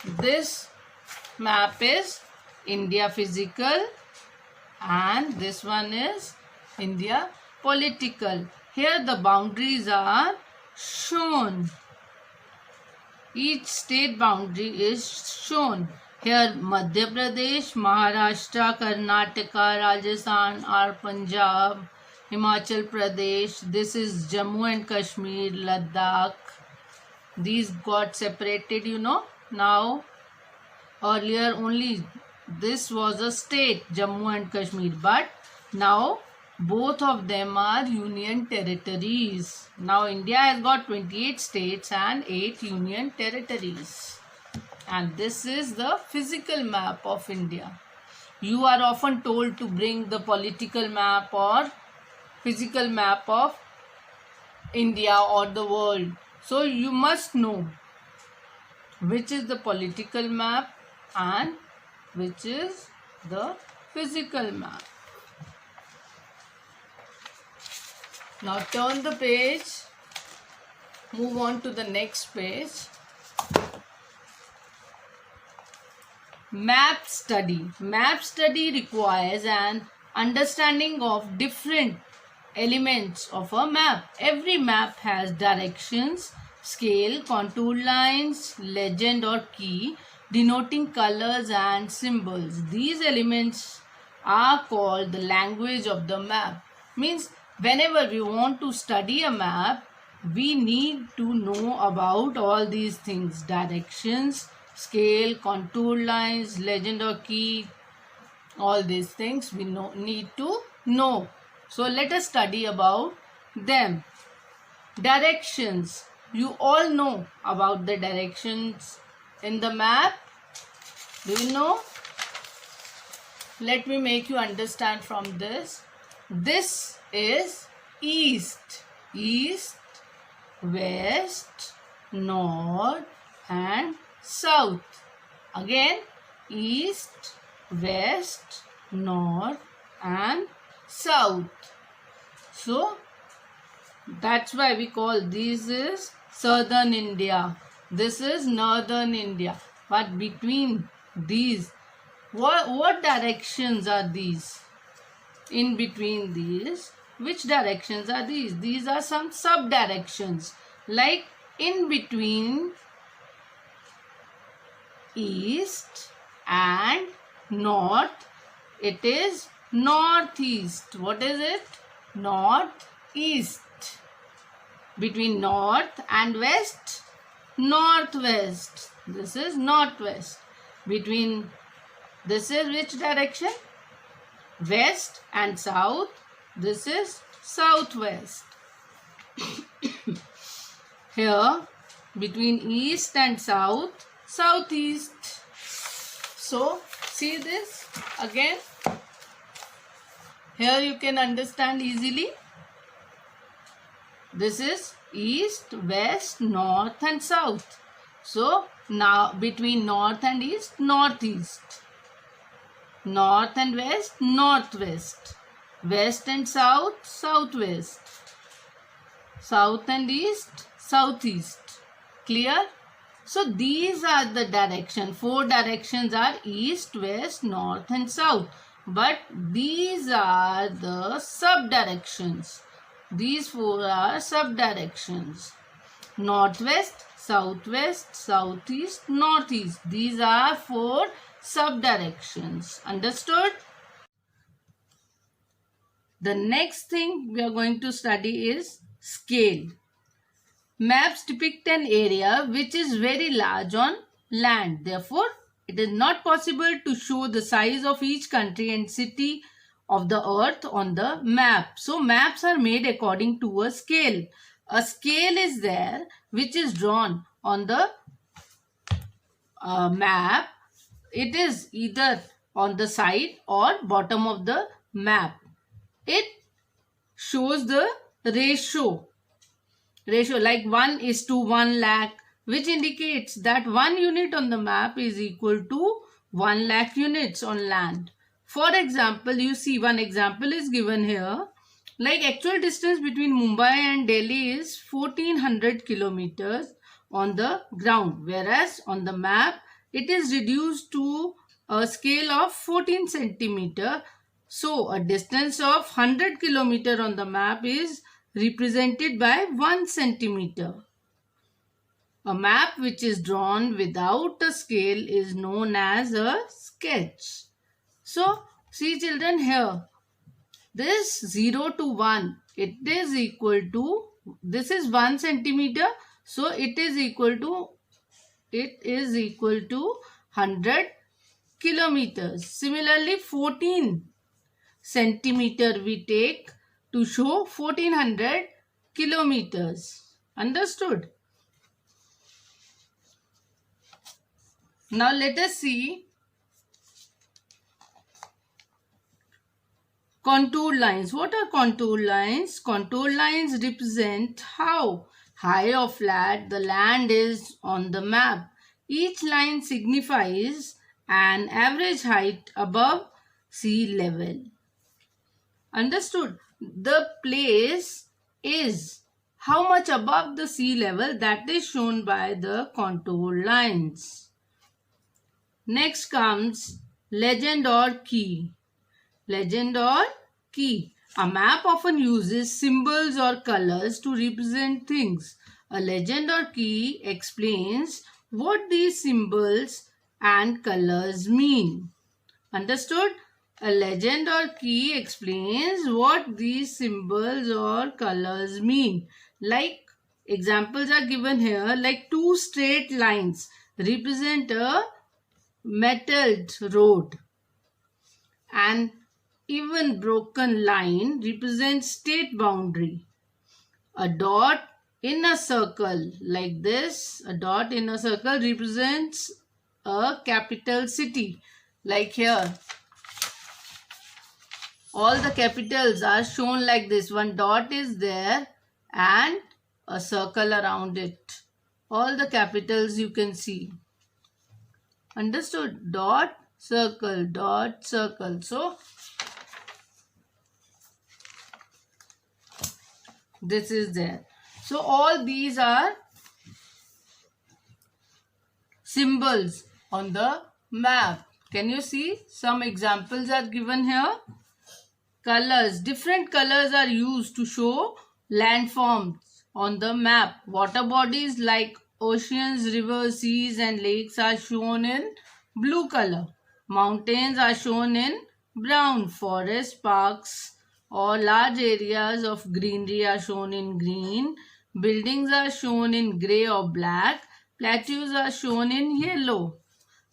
This map is India physical and this one is India political. Here the boundaries are shown. Each state boundary is shown. Here Madhya Pradesh, Maharashtra, Karnataka, Rajasthan or Punjab, Himachal Pradesh. This is Jammu and Kashmir, Ladakh. These got separated, Now, earlier only this was a state, Jammu and Kashmir. But now both of them are union territories. Now India has got 28 states and 8 union territories. And this is the physical map of India. You are often told to bring the political map or physical map of India or the world. So you must know which is the political map and which is the physical map. Now turn the page, move on to the next page. Map study. Map study requires an understanding of different elements of a map. Every map has directions, scale, contour lines, legend or key, denoting colors and symbols. These elements are called the language of the map. Means whenever we want to study a map, we need to know about all these things: directions, scale, contour lines, legend or key. All these things we need to know. So let us study about them. Directions. You all know about the directions in the map. Do you know? Let me make you understand from this. This is east. East, west, north and south. Again, east, west, north and south. So that's why we call this is southern India. This is northern India. But between these, what directions are these? In between these, which directions are these? These are some sub-directions. Like in between east and north, it is northeast. What is it? Northeast. Between north and west, northwest. This is northwest. Between, this is which direction? West and south. This is southwest. Here, between east and south, southeast. So, see this again. Here you can understand easily. This is east, west, north and south. So, now between north and east, northeast. North and west, northwest. West and south, southwest. South and east, southeast. Clear? So these are the directions. 4 directions are east, west, north and south. But these are the sub-directions. These 4 are sub-directions. Northwest, southwest, southeast, northeast. These are 4 sub-directions. Understood? The next thing we are going to study is scale. Maps depict an area which is very large on land. Therefore, it is not possible to show the size of each country and city of the earth on the map. So, maps are made according to a scale. A scale is there which is drawn on the map. It is either on the side or bottom of the map. It shows the ratio like 1:1 lakh, which indicates that 1 unit on the map is equal to 1 lakh units on land. For example, you see one example is given here. Like actual distance between Mumbai and Delhi is 1400 kilometers on the ground, whereas on the map it is reduced to a scale of 14 centimeter. So a distance of 100 kilometer on the map is represented by 1 centimeter. A map which is drawn without a scale is known as a sketch. So see children, here this 0 to 1, it is equal to, this is 1 centimeter, so it is equal to 100 kilometers. Similarly 14 centimeter we take to show 1400 kilometers. Understood? Now let us see contour lines. What are contour lines? Contour lines represent how high or flat the land is on the map. Each line signifies an average height above sea level. Understood? The place is how much above the sea level, that is shown by the contour lines. Next comes legend or key. Legend or key. A map often uses symbols or colors to represent things. A legend or key explains what these symbols and colors mean. Understood? A legend or key explains what these symbols or colors mean. Like examples are given here, like two straight lines represent a metalled road. And even broken line represents state boundary. A dot in a circle like this, a dot in a circle represents a capital city. Like here, all the capitals are shown like this. One dot is there and a circle around it. All the capitals you can see. Understood? Dot, circle, dot, circle. So this is there. So all these are symbols on the map. Can you see? Some examples are given here. Colors. Different colors are used to show landforms on the map. Water bodies like oceans, rivers, seas and lakes are shown in blue color. Mountains are shown in brown. Forests, parks or large areas of greenery are shown in green. Buildings are shown in grey or black. Plateaus are shown in yellow.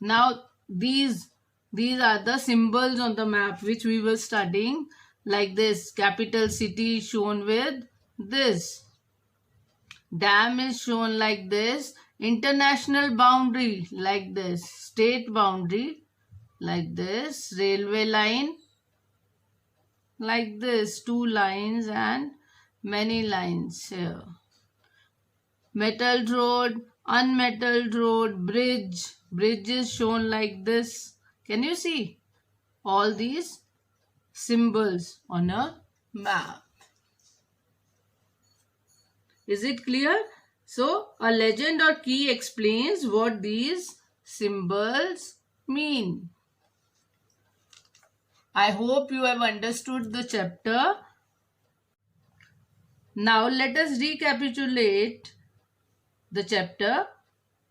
Now these are the symbols on the map which we were studying. Like this, capital city is shown with this. Dam is shown like this. International boundary like this. State boundary like this. Railway line like this. Two lines and many lines here. Metalled road, unmetalled road, bridge. Bridge is shown like this. Can you see all these symbols on a map? Is it clear? So a legend or key explains what these symbols mean. I hope you have understood the chapter. Now let us recapitulate the chapter.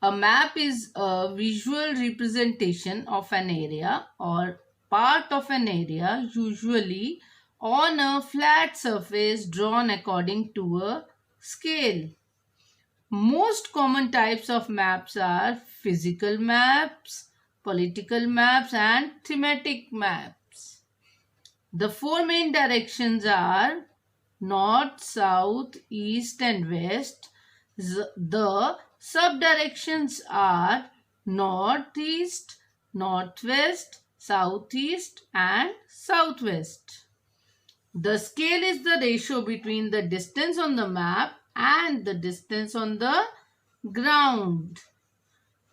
A map is a visual representation of an area or part of an area, usually on a flat surface drawn according to a scale. Most common types of maps are physical maps, political maps and thematic maps. The four main directions are north, south, east and west. The subdirections are northeast, northwest, southeast and southwest. The scale is the ratio between the distance on the map and the distance on the ground.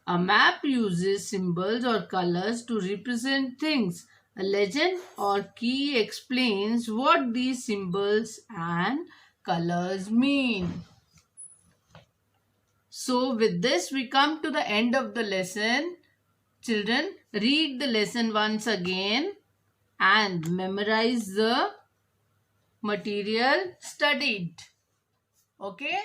A map uses symbols or colors to represent things. A legend or key explains what these symbols and colors mean. So with this we come to the end of the lesson. Children, read the lesson once again and memorize the material studied. Okay?